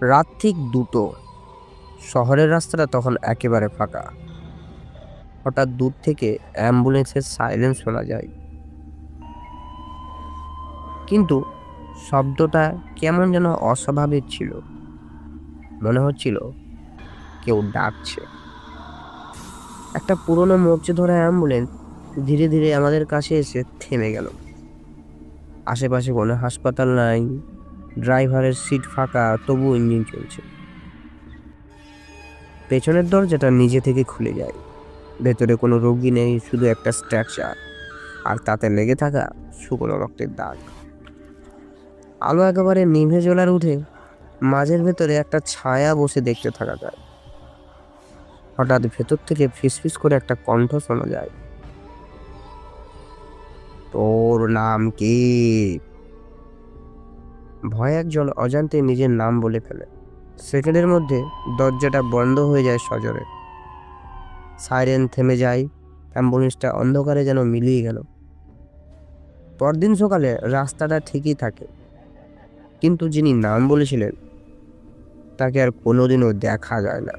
রাত ঠিক 2টো। শহরের রাস্তাটা তখন একেবারে ফাঁকা। হঠাৎ দূর থেকে অ্যাম্বুলেন্সের সাইরেন শোনা যায়, কিন্তু শব্দটা কেমন যেন অস্বাভাবিক ছিল। মনে হচ্ছিল কেউ ডাকছে। একটা পুরনো মরচে ধরা অ্যাম্বুলেন্স ধীরে ধীরে আমাদের কাছে এসে থেমে গেল। আশেপাশে কোনো হাসপাতাল নাই, ড্রাইভারের সিট ফাঁকা, তবু ইঞ্জিন চলছে। পেছনের দরজাটা নিজে থেকে খুলে যায়। ভেতরে কোনো রোগী নেই, শুধু একটা স্ট্রাকচার, আর তাতে লেগে থাকা শুকনো রক্তের দাগ। আলো একেবারে নিভে জ্বলার উঠে মাঝের ভেতরে একটা ছায়া বসে দেখতে থাকা যায়। হঠাৎ ভেতর থেকে ফিসফিস করে একটা কণ্ঠ শোনা যায়, তোর নাম কি? ভয়ে একজন অজান্তে নিজের নাম বলে ফেলে। সেকেন্ডের মধ্যে দরজাটা বন্ধ হয়ে যায় সজোরে। সাইরেন থেমে যায়, অ্যাম্বুলেন্সটা অন্ধকারে যেন মিলিয়ে গেল। পরদিন সকালে রাস্তাটা ঠিকই থাকে, কিন্তু যিনি নাম বলেছিলেন তাকে আর কোনোদিনও দেখা যায় না।